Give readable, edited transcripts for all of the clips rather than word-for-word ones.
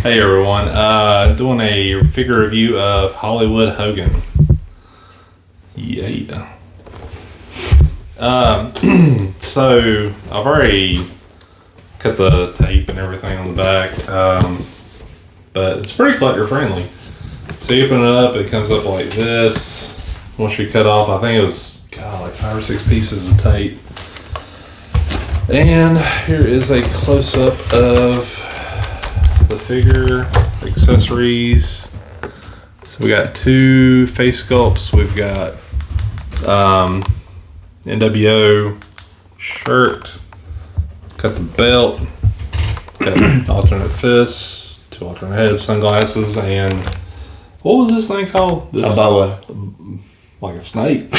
Hey everyone, doing a figure review of Hollywood Hogan. Yeah. So I've already cut the tape and everything on the back, but it's pretty collector friendly. So you open it up, it comes up like this. Once you cut off, I think it was like 5 or 6 pieces of tape. And here is a close-up of the figure, accessories. So we got 2 face sculpts. We've got NWO shirt, got the belt, got alternate fists, 2 alternate heads, sunglasses, and what was this thing called? A boa. Like a snake.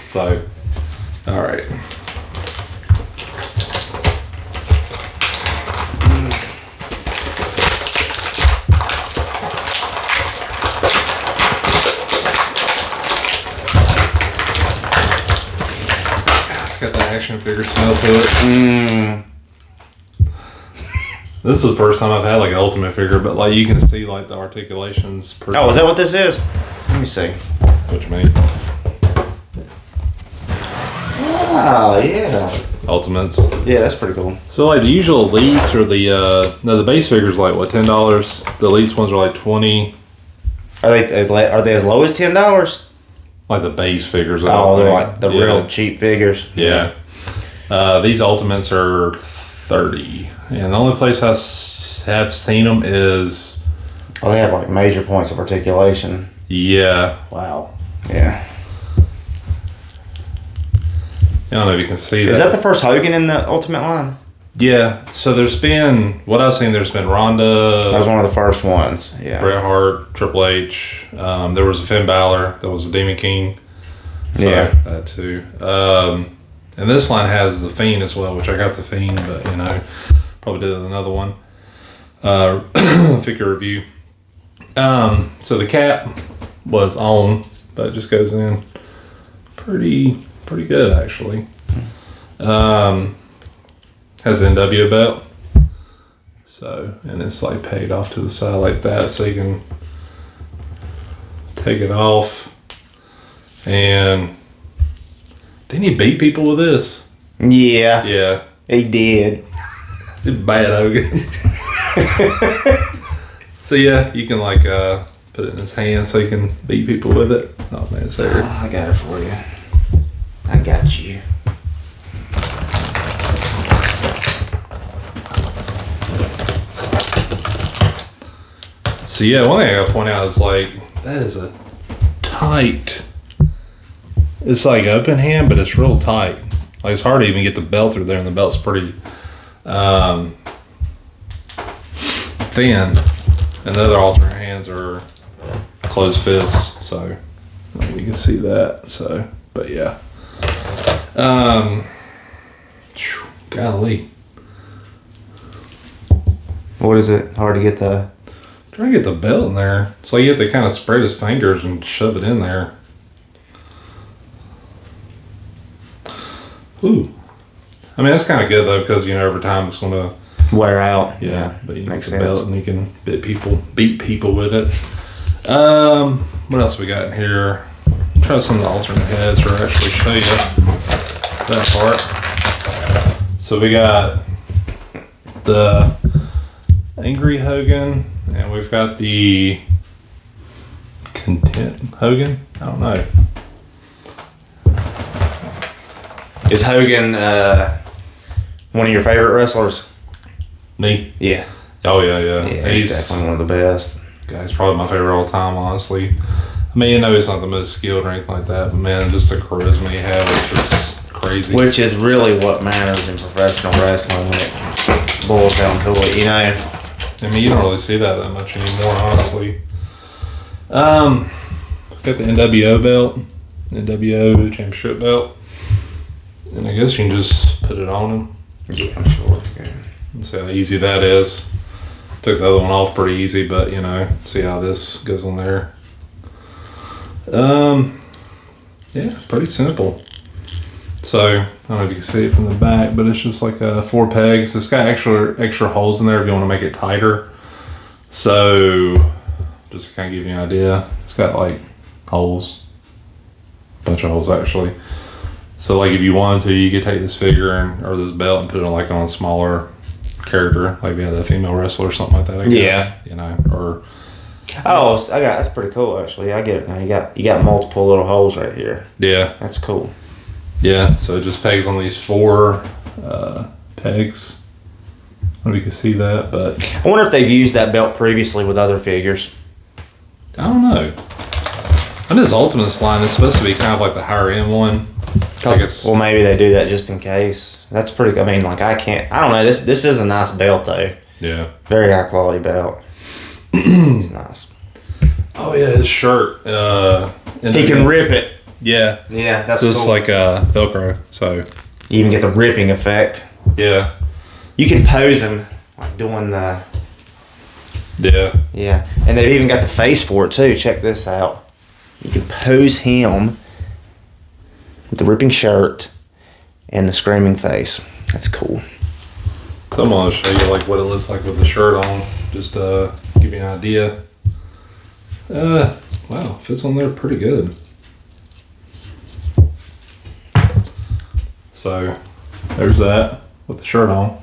So, all right. Got the action figure smell to it. This is the first time I've had like an Ultimate figure, but like you can see like the articulations. Oh, is that what this is? Let me see. What you mean? Oh, yeah. Ultimates. Yeah, that's pretty cool. So like the usual elites or the the base figures like what, $10? The elites ones are like $20. Are they as low as $10? Like the base figures. Oh, they're like the real cheap figures. Yeah. These Ultimates are $30, and the only place I have seen them is. Oh, they have like major points of articulation. Yeah. Wow. Yeah. I don't know if you can see that. Is that the first Hogan in the Ultimate line? Yeah. So there's been what I've seen. There's been Ronda. That was one of the first ones. Yeah. Bret Hart, Triple H. There was a Finn Balor. There was a Demon King. So yeah. That too. And this line has the Fiend as well, which I got the Fiend, but you know, probably did another one. Figure review. So the cap was on, but it just goes in pretty good actually. Has an NWO belt. So, and it's like paid off to the side like that, so you can take it off. And didn't he beat people with this? Yeah. Yeah. He did. Bad Hogan. So yeah, you can like put it in his hand so he can beat people with it. Oh man, it's there. Oh, I got it for you. I got you. So yeah, one thing I gotta point out is like that is a tight. It's like open hand, but it's real tight. Like it's hard to even get the belt through there, and the belt's pretty thin. And the other alternate hands are closed fists, so you can see that. So, but yeah, golly, What is it? Hard to get the... try to get the belt in there. So you have to kind of spread his fingers and shove it in there. Ooh. I mean, that's kind of good though, because you know over time it's going to wear out. Yeah, but you makes get the sense. belt and you can beat people with it. What else we got in here? Try some of the alternate heads, or actually show you that part. So we got the Angry Hogan, and we've got the Content Hogan. I don't know. Is Hogan one of your favorite wrestlers? Me? Yeah. Oh yeah. Yeah, he's definitely one of the best. Guy's probably my favorite all time, honestly. I mean, you know, he's not the most skilled or anything like that, but man, just the charisma he had was just crazy. Which is really what matters in professional wrestling when it boils down to it, you know? I mean, you don't really see that much anymore, honestly. Got the NWO belt, NWO championship belt, and I guess you can just put it on him. Yeah, I'm sure. Yeah. And see how easy that is. Took the other one off pretty easy, but you know, see how this goes on there. Yeah, pretty simple. So I don't know if you can see it from the back, but it's just like 4 pegs. It's got extra holes in there if you want to make it tighter. So just to kind of give you an idea, it's got like holes, a bunch of holes actually. So like if you wanted to, you could take this figure or this belt and put it like on a smaller character, like if you had a female wrestler or something like that. I guess, yeah. You know, or that's pretty cool actually. I get it now. You got multiple little holes right here. Yeah, that's cool. Yeah, so it just pegs on these 4 pegs. I don't know if you can see that, but I wonder if they've used that belt previously with other figures. I don't know. And this Ultimates line is supposed to be kind of like the higher end one. Well, maybe they do that just in case. That's pretty. I mean, like I don't know. This is a nice belt though. Yeah. Very high quality belt. He's nice. Oh yeah, his shirt. He can rip it. Yeah. Yeah, that's just cool. like Velcro. So you even get the ripping effect. Yeah. You can pose him like doing the. Yeah. Yeah, and they've even got the face for it too. Check this out. You can pose him with the ripping shirt and the screaming face. That's cool. So I'm gonna show you like what it looks like with the shirt on, just to give you an idea. Wow, fits on there pretty good. So there's that with the shirt on,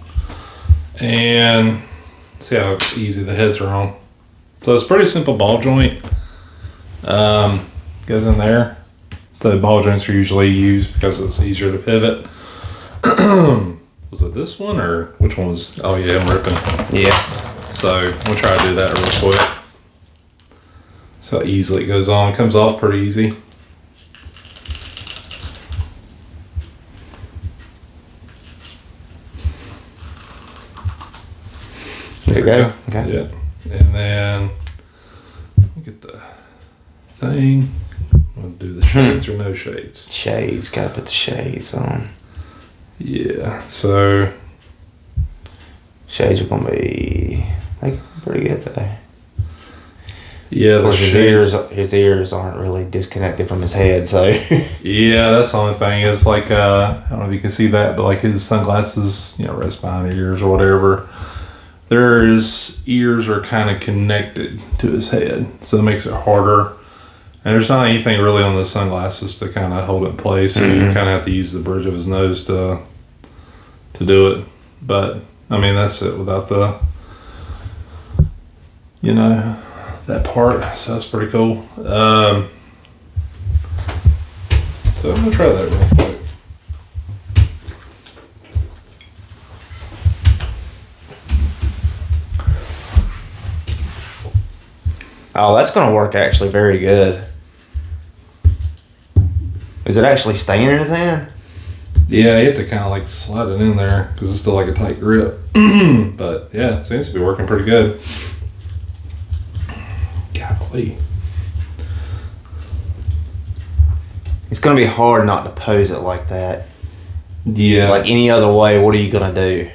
and see how easy the heads are on. So it's pretty simple ball joint. Goes in there. So ball joints are usually used because it's easier to pivot. Was it this one or which one was? Oh yeah, I'm ripping. Yeah. So we'll try to do that real quick. So how easily it goes on. Comes off pretty easy. There you go. Okay. Yeah. And then get the thing. I'll do the shades or no shades. Shades. Gotta put the shades on. Yeah. So shades are gonna be like pretty good today. Yeah, his ears aren't really disconnected from his head, so yeah, that's the only thing. Is like I don't know if you can see that, but like his sunglasses, rest behind ears or whatever. His ears are kind of connected to his head, so it makes it harder. And there's not anything really on the sunglasses to kind of hold it in place, so you kind of have to use the bridge of his nose to do it. But I mean, that's it without the, that part. So that's pretty cool. So I'm gonna try that real quick. Oh, that's gonna work actually very good. Is it actually staying in his hand? Yeah, you have to kind of like slide it in there because it's still like a tight grip. But yeah, it seems to be working pretty good. Golly. It's gonna be hard not to pose it like that. Yeah. Like any other way, what are you gonna do?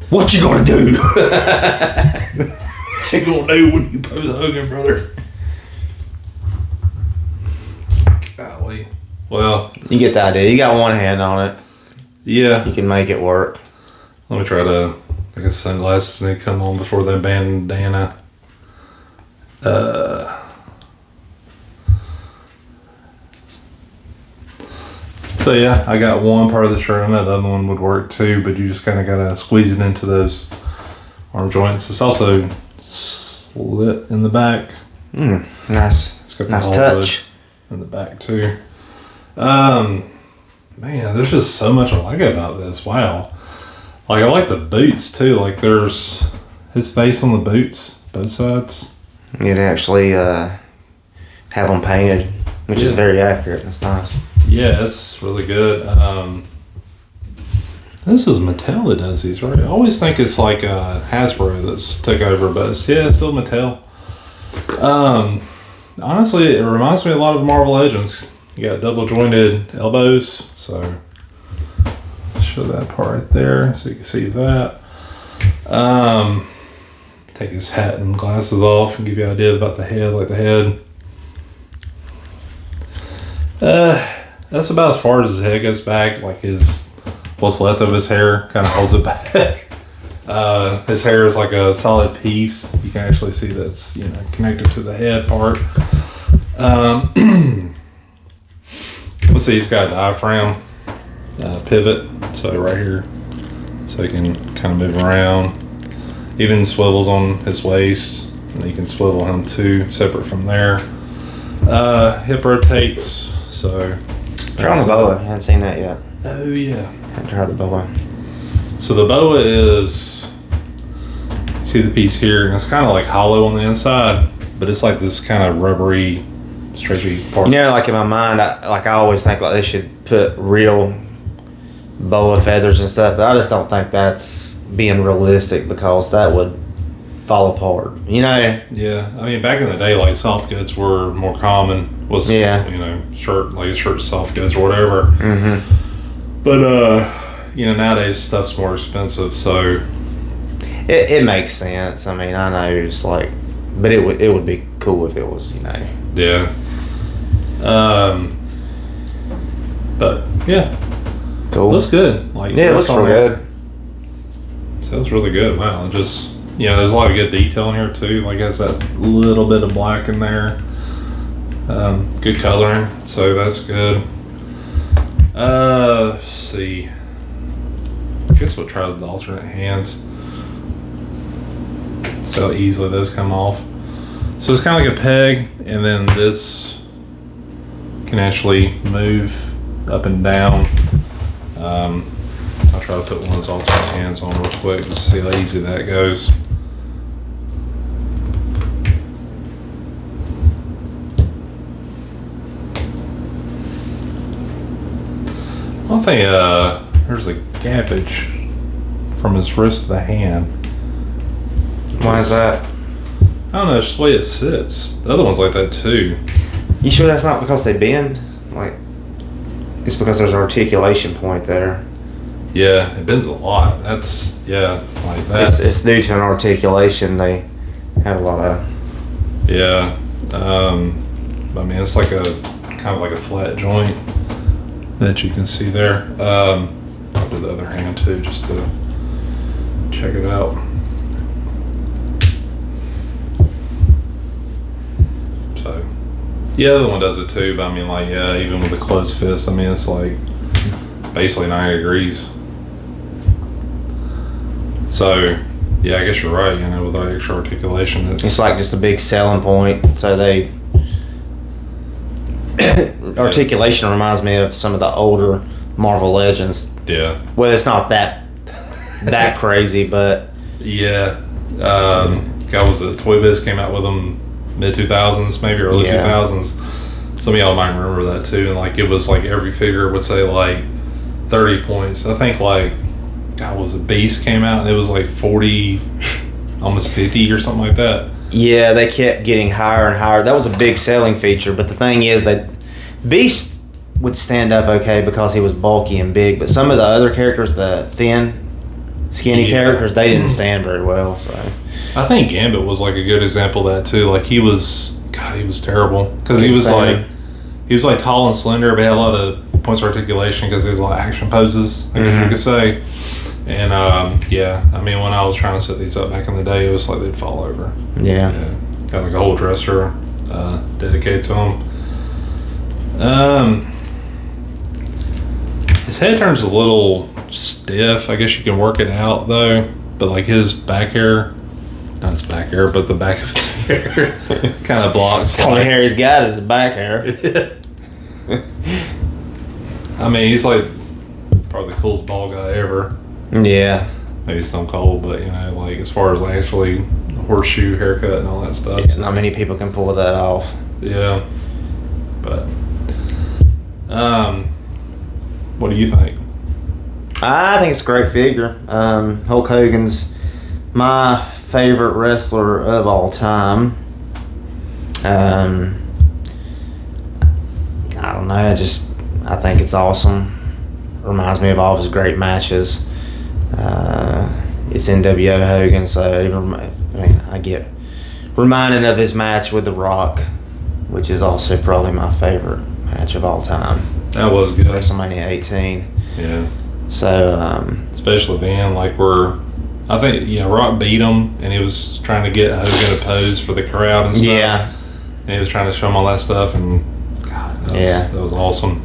What you gonna do? What you gonna do when you pose Hogan, brother? Golly. Well, you get the idea. You got one hand on it. Yeah. You can make it work. Let me try to. I guess sunglasses need to come on before the bandana. So yeah, I got one part of the shirt. I know the other one would work too, but you just kind of gotta squeeze it into those arm joints. It's also slit in the back. Nice. It's got nice touch in the back too. Man, there's just so much I like about this. Wow. Like I like the boots too. Like there's his face on the boots, both sides. You'd actually have them painted, which is very accurate. That's nice. Yeah, it's really good. This is Mattel that does these, right? I always think it's like Hasbro that's took over, but it's still Mattel. Honestly, it reminds me a lot of Marvel Legends. You got double jointed elbows, so I'll show that part right there so you can see that. Take his hat and glasses off and give you an idea about the head, like the head. That's about as far as his head goes back. Like what's left of his hair kind of holds it back. His hair is like a solid piece. You can actually see that's connected to the head part. Let's see, he's got a diaphragm pivot, so right here, so he can kind of move around. Even swivels on his waist, and you can swivel him too, separate from there. Hip rotates, so. Try on the boa. I haven't seen that yet. Oh yeah. Haven't tried the boa. So the boa is, see the piece here, and it's kind of like hollow on the inside, but it's like this kind of rubbery, stretchy part. Like in my mind, I always think like they should put real boa feathers and stuff, but I just don't think that's being realistic because that would fall apart. Yeah, I mean back in the day, like soft goods were more common. Was shirt soft goods or whatever. Mm-hmm. But nowadays stuff's more expensive, so it makes sense. I mean, I know it's like, but it would be cool if it was, Yeah. But yeah. Cool. Looks good. Like it looks real good. Sounds really good. Wow. Just there's a lot of good detail in here too. Like it has that little bit of black in there. Good coloring, so that's good. Let's see. I guess we'll try the alternate hands. See how easily those come off. So it's kind of like a peg, and then this can actually move up and down. I'll try to put one of those alternate hands on real quick just to see how easy that goes. One thing, there's a gappage from his wrist to the hand. Why is that? I don't know, it's just the way it sits. The other one's like that too. You sure that's not because they bend? Like, it's because there's an articulation point there. Yeah, it bends a lot. That's, like that. It's due to an articulation. They have a lot of... Yeah. I mean, it's like kind of like a flat joint that you can see there. I'll do the other hand too, just to check it out. So, yeah, the other one does it too, but I mean, like, even with a closed fist, I mean, it's like basically 90 degrees. So, yeah, I guess you're right, with the extra articulation. It's like just a big selling point, so they... Articulation reminds me of some of the older Marvel Legends. Yeah. Well, it's not that crazy, but... Yeah. Was it Toy Biz came out with them mid-2000s, maybe early 2000s. Some of y'all might remember that too. And like it was like every figure would say like 30 points. I think like was it Beast came out and it was like 40, almost 50 or something like that. Yeah, they kept getting higher and higher. That was a big selling feature, but the thing is that Beast would stand up okay because he was bulky and big, but some of the other characters, the thin, skinny characters, they didn't stand very well. So I think Gambit was like a good example of that too. Like he was terrible because he was like tall and slender, but had a lot of points of articulation because he was a lot of action poses, I guess you could say. And I mean, when I was trying to set these up back in the day, it was like they'd fall over. Yeah. Got like a whole dresser dedicated to them. His head turns a little stiff. I guess you can work it out though. But like his back hair, not his back hair, but the back of his hair kind of blocks. The only hair he's got is his back hair. I mean, he's like probably the coolest bald guy ever. Yeah. Maybe Stone Cold, but like as far as like actually horseshoe haircut and all that stuff. Yeah, not many people can pull that off. Yeah. But what do you think? I think it's a great figure. Hulk Hogan's my favorite wrestler of all time. I don't know. I think it's awesome. Reminds me of all of his great matches. It's NWO Hogan, so I get reminded of his match with The Rock, which is also probably my favorite match of all time. That was good. WrestleMania 18. Yeah. So, especially then, like I think, Rock beat him, and he was trying to get Hogan to pose for the crowd and stuff. Yeah. And he was trying to show him all that stuff, and God, that was awesome.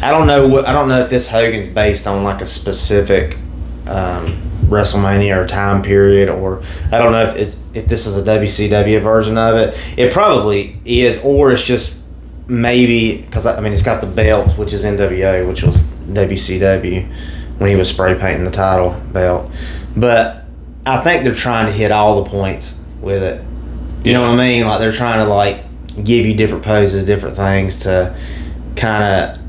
I don't know if this Hogan's based on like a specific WrestleMania or time period, or I don't know if this is a WCW version of it. It probably is, or it's just maybe because it's got the belt, which is NWO, which was WCW when he was spray painting the title belt. But I think they're trying to hit all the points with it. You know what I mean? Like they're trying to like give you different poses, different things to kind of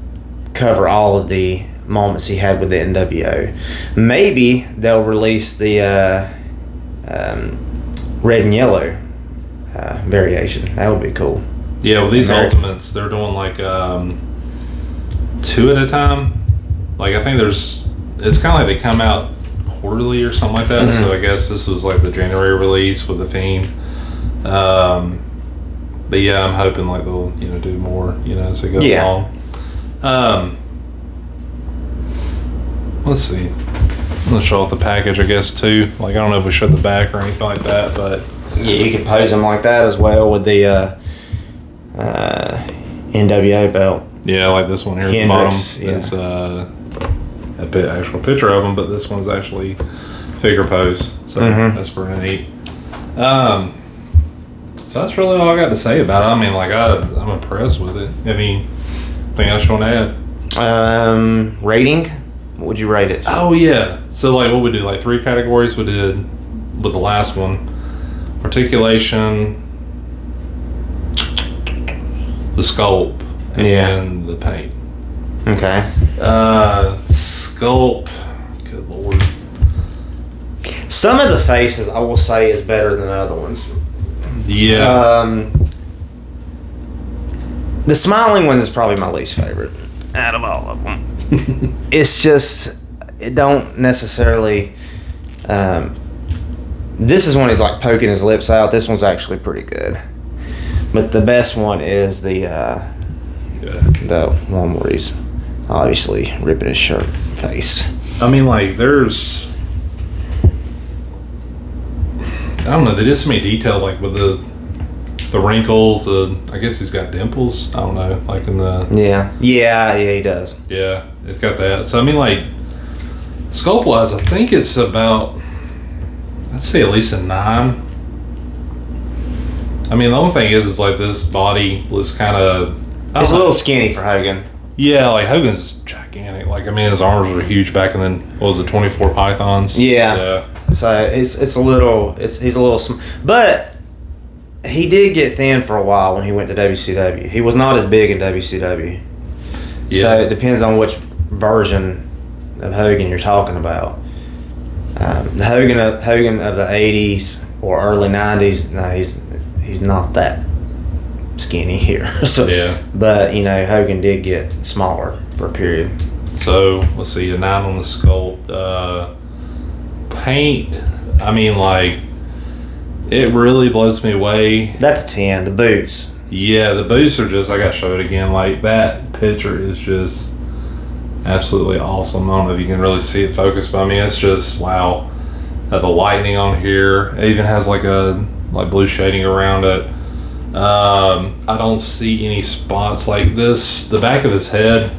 cover all of the moments he had with the NWO. Maybe they'll release the red and yellow variation. That would be cool. Yeah, with these Ultimates, they're doing like 2 at a time. Like I think it's kind of like they come out quarterly or something like that. Mm-hmm. So I guess this was like the January release with the Fiend. But yeah, I'm hoping like they'll do more as they go along. Let's see. I'm gonna show off the package, I guess too. Like I don't know if we showed the back or anything like that, but yeah, you can pose them like that as well with the NWO belt. Yeah, like this one here at the bottom is actual picture of them, but this one's actually figure pose. So that's pretty neat. So that's really all I got to say about it. I mean, like I'm impressed with it. Anything else you want to add? Rating? What would you rate it? Oh yeah. So like what we do, like 3 categories we did with the last one. Articulation, the sculpt, and the paint. Okay. Sculpt, good lord. Some of the faces I will say is better than other ones. Yeah. The smiling one is probably my least favorite out of all of them. It's just, it don't necessarily. This is when he's like poking his lips out. This one's actually pretty good. But the best one is the one where he's obviously ripping his shirt face. I mean, like, there's... I don't know, they did so many detail, like, with the wrinkles, I guess he's got dimples, I don't know, like in the... Yeah, he does. Yeah, it's got that. So, I mean, like, sculpt-wise, I think it's about, I'd say at least a 9. I mean, the only thing is like, this body looks kind of... It's a little skinny for Hogan. Yeah, like, Hogan's gigantic. Like, I mean, his arms were huge back in then, what was it, 24 pythons? Yeah. So, he's a little... But... He did get thin for a while when he went to WCW. He was not as big in WCW. Yeah. So it depends on which version of Hogan you're talking about. The Hogan of the 80s or early 90s, no, he's not that skinny here. So, yeah. But, Hogan did get smaller for a period. So, let's see, a 9 on the sculpt. Paint, I mean, like, it really blows me away. That's a 10. The boots. Yeah, the boots are just, I gotta show it again. Like, that picture is just absolutely awesome. I don't know if you can really see it focused, but I mean, it's just, wow. The lightning on here. It even has like blue shading around it. I don't see any spots like this. The back of his head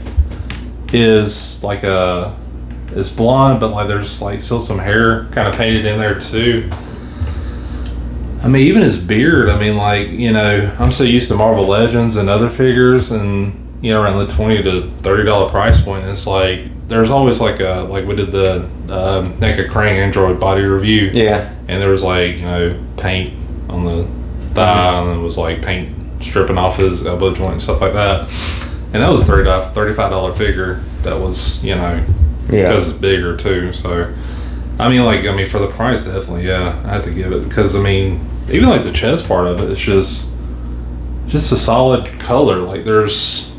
is like it's blonde, but like there's like still some hair kind of painted in there too. I mean, even his beard, I mean, like, I'm so used to Marvel Legends and other figures and, around the $20 to $30 price point. It's like, there's always like we did the NECA Krang Android body review. Yeah. And there was like, paint on the thigh and then was like paint stripping off his elbow joint and stuff like that. And that was a $35 figure that was, because it's bigger too. So, I mean, for the price, definitely, yeah, I have to give it because, I mean, even like the chest part of it, it's just a solid color. Like there's.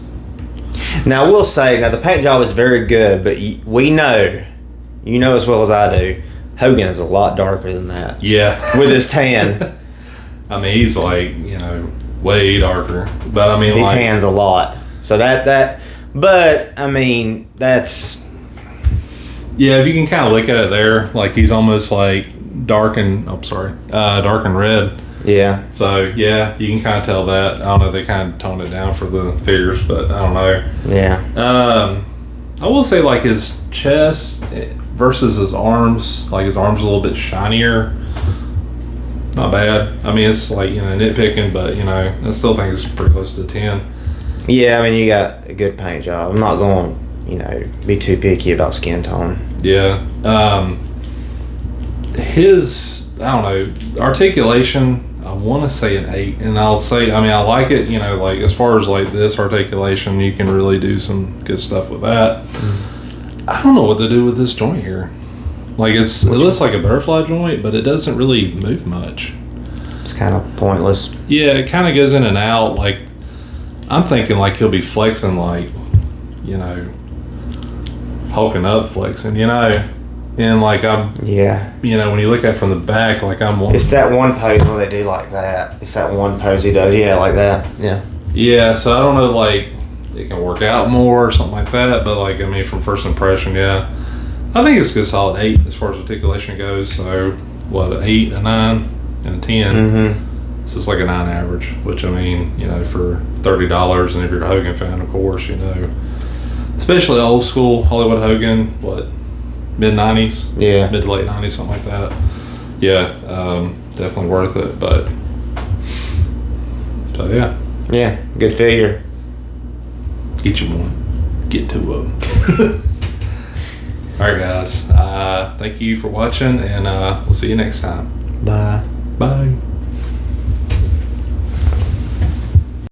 Now I will say, the paint job is very good, but we know, as well as I do, Hogan is a lot darker than that. Yeah. With his tan. I mean, he's like, way darker, but I mean, he tans a lot. So that But I mean, that's Yeah, if you can kind of look at it there, like he's almost like dark and red. yeah. So yeah, you can kind of tell that. I don't know. They kind of toned it down for the figures, but I don't know. Yeah. I will say like his chest versus his arms. Like his arms a little bit shinier. Not bad. I mean, it's like nitpicking, but I still think it's pretty close to 10. Yeah, I mean, you got a good paint job. I'm not going be too picky about skin tone. Yeah. His, I don't know, articulation, I want to say an 8. And I'll say, I mean, I like it, like as far as like this articulation, you can really do some good stuff with that. I don't know what to do with this joint here. Like it looks like a butterfly joint, but it doesn't really move much. It's kind of pointless. Yeah, it kind of goes in and out. Like, I'm thinking like he'll be flexing like, hulking up flexing, and like I'm, when you look at it from the back, like I'm. It's that one pose where they do like that. It's that one pose he does, like that. Yeah. Yeah, so I don't know, like it can work out more or something like that, but like I mean, from first impression, yeah, I think it's a good solid 8 as far as articulation goes. So what, an 8, a 9, and a 10. Mm-hmm. So it's like a 9 average, which I mean, for $30, and if you're a Hogan fan, of course, especially old school Hollywood Hogan, what, mid-90s? Yeah. Mid to late 90s, something like that. Yeah, definitely worth it, but, so yeah. Yeah, good figure. Get you one. Get 2 of them. All right, guys. Thank you for watching, and we'll see you next time. Bye. Bye.